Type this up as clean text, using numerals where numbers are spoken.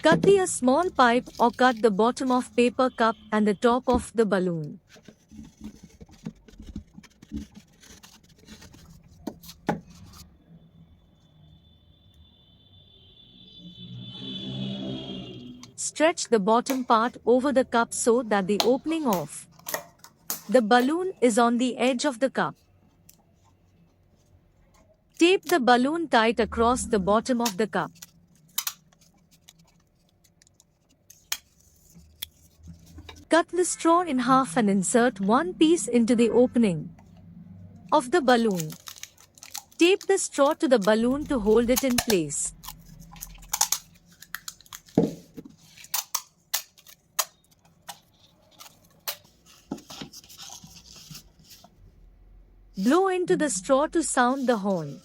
Cut a small pipe or cut the bottom of paper cup and the top of the balloon. Stretch the bottom part over the cup so that the opening of the balloon is on the edge of the cup. Tape the balloon tight across the bottom of the cup. Cut the straw in half and insert one piece into the opening of the balloon. Tape the straw to the balloon to hold it in place. Blow into the straw to sound the horn.